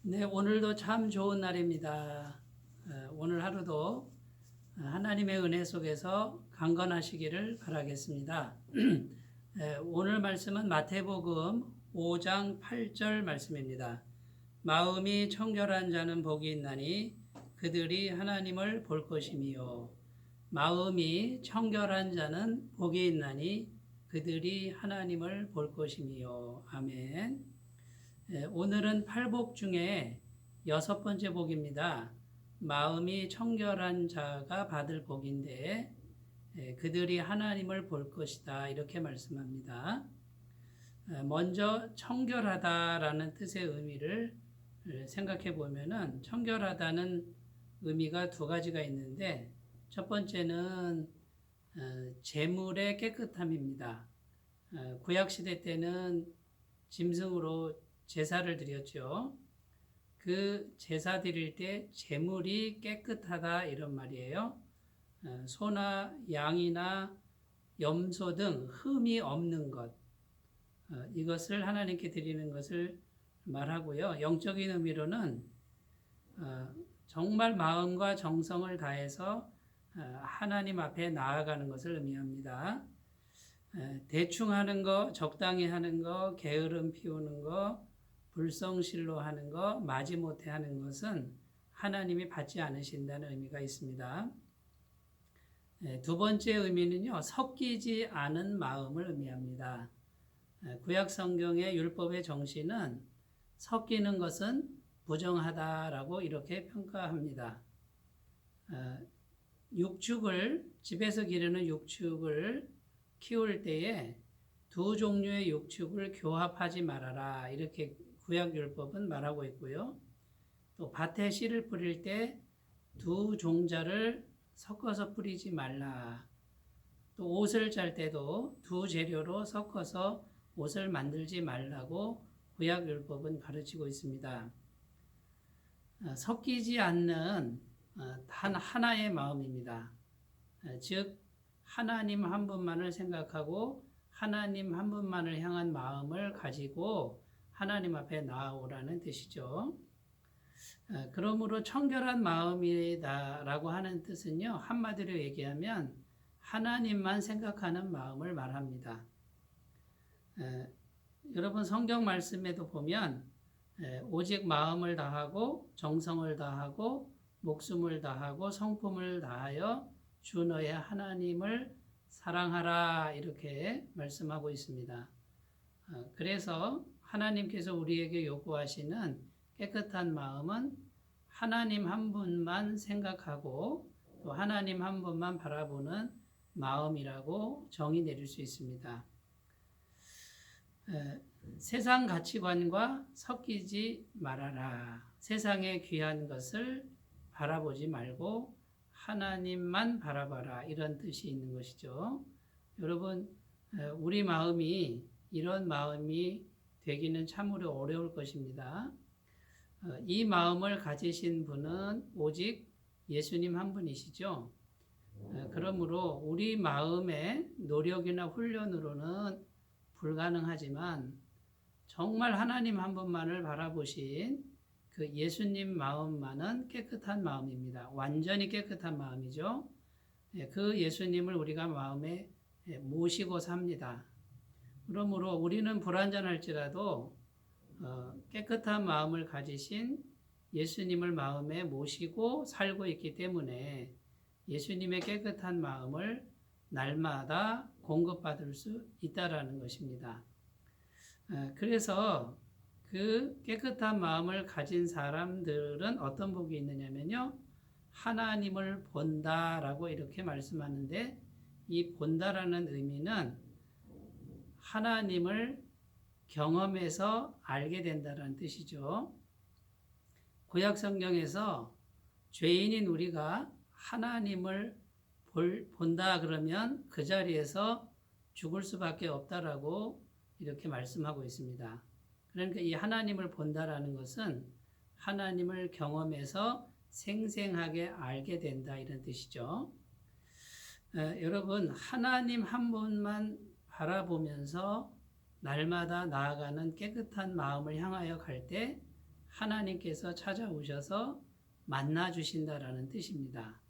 네, 오늘도 참 좋은 날입니다. 오늘 하루도 하나님의 은혜 속에서 강건하시기를 바라겠습니다. 오늘 말씀은 마태복음 5장 8절 말씀입니다. 마음이 청결한 자는 복이 있나니 그들이 하나님을 볼 것이미요. 마음이 청결한 자는 복이 있나니 그들이 하나님을 볼 것이미요. 아멘. 오늘은 팔복 중에 6번째 복입니다. 마음이 청결한 자가 받을 복인데 그들이 하나님을 볼 것이다 이렇게 말씀합니다. 먼저 청결하다라는 뜻의 의미를 생각해 보면은 청결하다는 의미가 두 가지가 있는데 첫 번째는 재물의 깨끗함입니다. 구약시대 때는 짐승으로 제사를 드렸죠. 그 제사 드릴 때 제물이 깨끗하다 이런 말이에요. 소나 양이나 염소 등 흠이 없는 것, 이것을 하나님께 드리는 것을 말하고요. 영적인 의미로는 정말 마음과 정성을 다해서 하나님 앞에 나아가는 것을 의미합니다. 대충 하는 거, 적당히 하는 거, 게으름 피우는 거, 불성실로 하는 거, 마지못해 하는 것은 하나님이 받지 않으신다는 의미가 있습니다. 두 번째 의미는요, 섞이지 않은 마음을 의미합니다. 구약 성경의 율법의 정신은 섞이는 것은 부정하다라고 이렇게 평가합니다. 집에서 기르는 육축을 키울 때에 두 종류의 육축을 교합하지 말아라 이렇게 구약율법은 말하고 있고요. 또 밭에 씨를 뿌릴 때 두 종자를 섞어서 뿌리지 말라. 또 옷을 짤 때도 두 재료로 섞어서 옷을 만들지 말라고 구약율법은 가르치고 있습니다. 섞이지 않는 단 하나의 마음입니다. 즉 하나님 한 분만을 생각하고 하나님 한 분만을 향한 마음을 가지고 하나님 앞에 나아오라는 뜻이죠. 그러므로 청결한 마음이다라고 하는 뜻은요, 한마디로 얘기하면 하나님만 생각하는 마음을 말합니다. 여러분 성경 말씀에도 보면 오직 마음을 다하고 정성을 다하고 목숨을 다하고 성품을 다하여 주 너의 하나님을 사랑하라 이렇게 말씀하고 있습니다. 그래서 하나님께서 우리에게 요구하시는 깨끗한 마음은 하나님 한 분만 생각하고 또 하나님 한 분만 바라보는 마음이라고 정의 내릴 수 있습니다. 세상 가치관과 섞이지 말아라. 세상의 귀한 것을 바라보지 말고 하나님만 바라봐라 이런 뜻이 있는 것이죠. 여러분 우리 마음이 이런 마음이 되기는 참으로 어려울 것입니다. 이 마음을 가지신 분은 오직 예수님 한 분이시죠. 그러므로 우리 마음의 노력이나 훈련으로는 불가능하지만 정말 하나님 한 분만을 바라보신 그 예수님 마음만은 깨끗한 마음입니다. 완전히 깨끗한 마음이죠. 그 예수님을 우리가 마음에 모시고 삽니다. 그러므로 우리는 불완전할지라도 깨끗한 마음을 가지신 예수님을 마음에 모시고 살고 있기 때문에 예수님의 깨끗한 마음을 날마다 공급받을 수 있다라는 것입니다. 그래서 그 깨끗한 마음을 가진 사람들은 어떤 복이 있느냐면요, 하나님을 본다라고 이렇게 말씀하는데 이 본다라는 의미는 하나님을 경험해서 알게 된다는 뜻이죠. 구약 성경에서 죄인인 우리가 하나님을 본다 그러면 그 자리에서 죽을 수밖에 없다라고 이렇게 말씀하고 있습니다. 그러니까 이 하나님을 본다라는 것은 하나님을 경험해서 생생하게 알게 된다 이런 뜻이죠. 여러분 하나님 한 분만 바라보면서 날마다 나아가는 깨끗한 마음을 향하여 갈 때 하나님께서 찾아오셔서 만나 주신다라는 뜻입니다.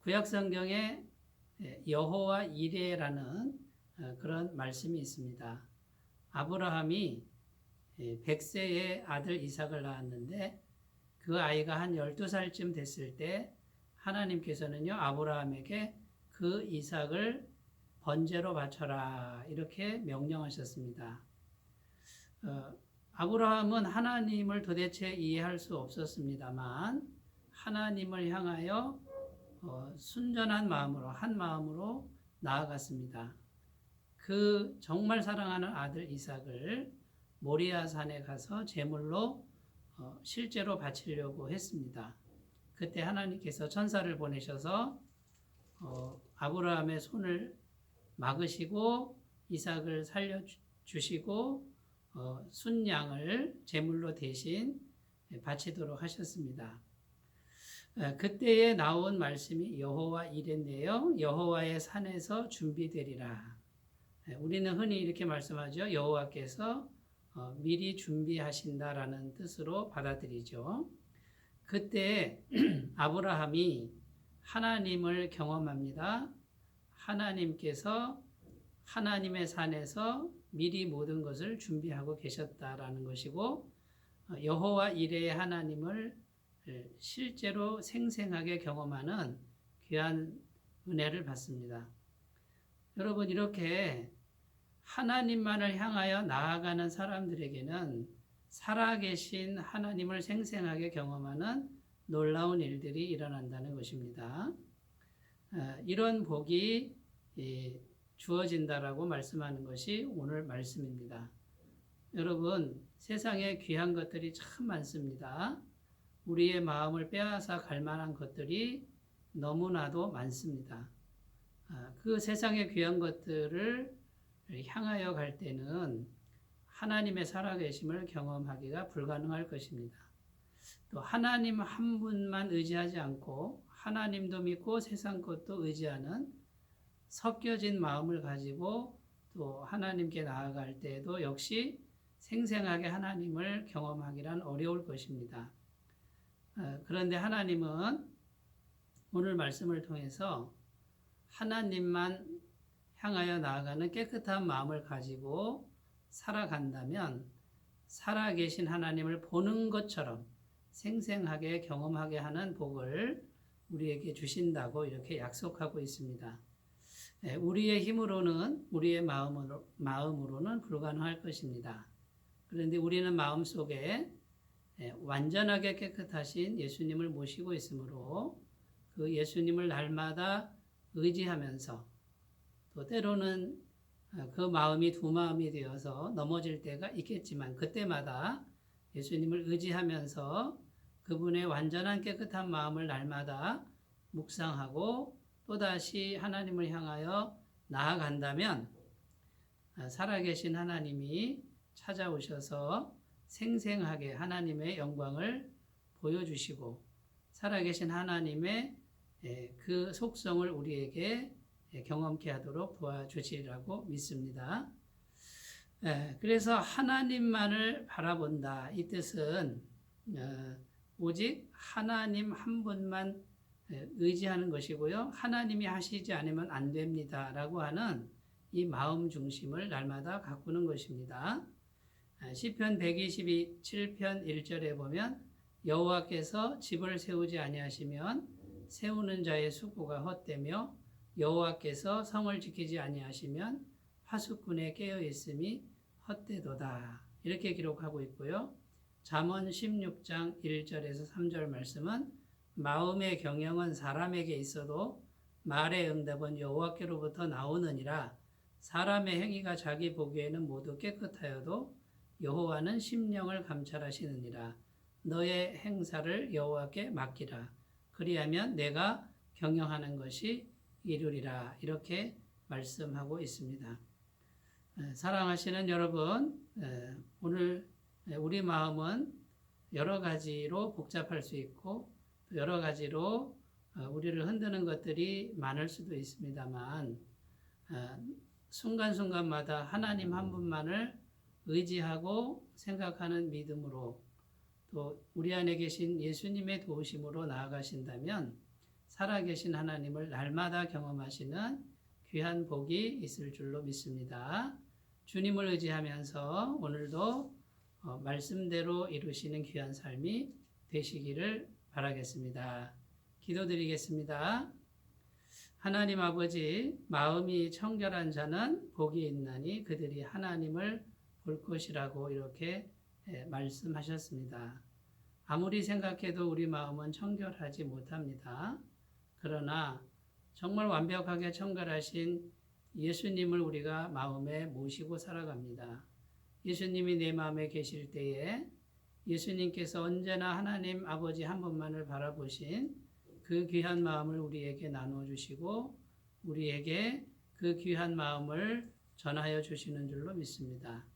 구약 성경에 여호와 이레라는 그런 말씀이 있습니다. 아브라함이 100세의 아들 이삭을 낳았는데 그 아이가 한 12살쯤 됐을 때 하나님께서는요, 아브라함에게 그 이삭을 번제로 바쳐라 이렇게 명령하셨습니다. 아브라함은 하나님을 도대체 이해할 수 없었습니다만 하나님을 향하여 순전한 마음으로 한 마음으로 나아갔습니다. 그 정말 사랑하는 아들 이삭을 모리아 산에 가서 제물로 실제로 바치려고 했습니다. 그때 하나님께서 천사를 보내셔서 아브라함의 손을 막으시고 이삭을 살려주시고 순양을 제물로 대신 바치도록 하셨습니다. 그때에 나온 말씀이 여호와 이레인데요. 여호와의 산에서 준비되리라. 우리는 흔히 이렇게 말씀하죠. 여호와께서 미리 준비하신다라는 뜻으로 받아들이죠. 그때 아브라함이 하나님을 경험합니다. 하나님께서 하나님의 산에서 미리 모든 것을 준비하고 계셨다라는 것이고 여호와 이레의 하나님을 실제로 생생하게 경험하는 귀한 은혜를 받습니다. 여러분, 이렇게 하나님만을 향하여 나아가는 사람들에게는 살아계신 하나님을 생생하게 경험하는 놀라운 일들이 일어난다는 것입니다. 이런 복이 주어진다라고 말씀하는 것이 오늘 말씀입니다. 여러분, 세상에 귀한 것들이 참 많습니다. 우리의 마음을 빼앗아 갈 만한 것들이 너무나도 많습니다. 그 세상의 귀한 것들을 향하여 갈 때는 하나님의 살아계심을 경험하기가 불가능할 것입니다. 또 하나님 한 분만 의지하지 않고 하나님도 믿고 세상 것도 의지하는 섞여진 마음을 가지고 또 하나님께 나아갈 때에도 역시 생생하게 하나님을 경험하기란 어려울 것입니다. 그런데 하나님은 오늘 말씀을 통해서 하나님만 향하여 나아가는 깨끗한 마음을 가지고 살아간다면 살아계신 하나님을 보는 것처럼 생생하게 경험하게 하는 복을 우리에게 주신다고 이렇게 약속하고 있습니다. 우리의 힘으로는 우리의 마음으로는 불가능할 것입니다. 그런데 우리는 마음속에 완전하게 깨끗하신 예수님을 모시고 있으므로 그 예수님을 날마다 의지하면서 또 때로는 그 마음이 두 마음이 되어서 넘어질 때가 있겠지만 그때마다 예수님을 의지하면서 그분의 완전한 깨끗한 마음을 날마다 묵상하고 또다시 하나님을 향하여 나아간다면 살아계신 하나님이 찾아오셔서 생생하게 하나님의 영광을 보여주시고 살아계신 하나님의 그 속성을 우리에게 경험케 하도록 도와주시리라고 믿습니다. 그래서 하나님만을 바라본다. 이 뜻은 오직 하나님 한 분만 의지하는 것이고요. 하나님이 하시지 않으면 안 됩니다. 라고 하는 이 마음 중심을 날마다 가꾸는 것입니다. 시편 127편 1절에 보면 여호와께서 집을 세우지 아니하시면 세우는 자의 수고가 헛되며 여호와께서 성을 지키지 아니하시면 파수꾼의 깨어 있음이 헛되도다. 이렇게 기록하고 있고요. 잠언 16장 1절에서 3절 말씀은 마음의 경영은 사람에게 있어도 말의 응답은 여호와께로부터 나오느니라. 사람의 행위가 자기 보기에는 모두 깨끗하여도 여호와는 심령을 감찰하시느니라. 너의 행사를 여호와께 맡기라. 그리하면 내가 경영하는 것이 이루리라. 이렇게 말씀하고 있습니다. 사랑하시는 여러분, 오늘 우리 마음은 여러 가지로 복잡할 수 있고 여러 가지로 우리를 흔드는 것들이 많을 수도 있습니다만 순간순간마다 하나님 한 분만을 의지하고 생각하는 믿음으로 또 우리 안에 계신 예수님의 도우심으로 나아가신다면 살아계신 하나님을 날마다 경험하시는 귀한 복이 있을 줄로 믿습니다. 주님을 의지하면서 오늘도 말씀대로 이루시는 귀한 삶이 되시기를 바라겠습니다. 기도드리겠습니다. 하나님 아버지, 마음이 청결한 자는 복이 있나니 그들이 하나님을 볼 것이라고 이렇게 말씀하셨습니다. 아무리 생각해도 우리 마음은 청결하지 못합니다. 그러나 정말 완벽하게 청결하신 예수님을 우리가 마음에 모시고 살아갑니다. 예수님이 내 마음에 계실 때에 예수님께서 언제나 하나님 아버지 한 분만을 바라보신 그 귀한 마음을 우리에게 나눠주시고 우리에게 그 귀한 마음을 전하여 주시는 줄로 믿습니다.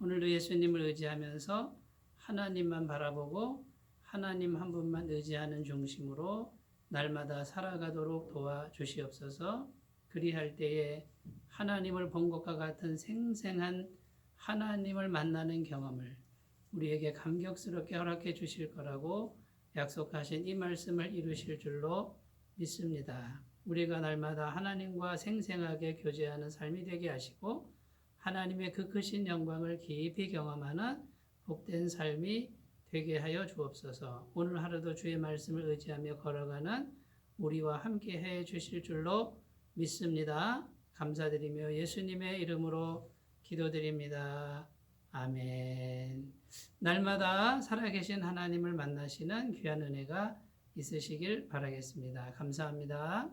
오늘도 예수님을 의지하면서 하나님만 바라보고 하나님 한 분만 의지하는 중심으로 날마다 살아가도록 도와주시옵소서. 그리할 때에 하나님을 본 것과 같은 생생한 하나님을 만나는 경험을 우리에게 감격스럽게 허락해 주실 거라고 약속하신 이 말씀을 이루실 줄로 믿습니다. 우리가 날마다 하나님과 생생하게 교제하는 삶이 되게 하시고 하나님의 그 크신 영광을 깊이 경험하는 복된 삶이 되게 하여 주옵소서. 오늘 하루도 주의 말씀을 의지하며 걸어가는 우리와 함께 해 주실 줄로 믿습니다. 감사드리며 예수님의 이름으로 기도드립니다. 아멘. 날마다 살아계신 하나님을 만나시는 귀한 은혜가 있으시길 바라겠습니다. 감사합니다.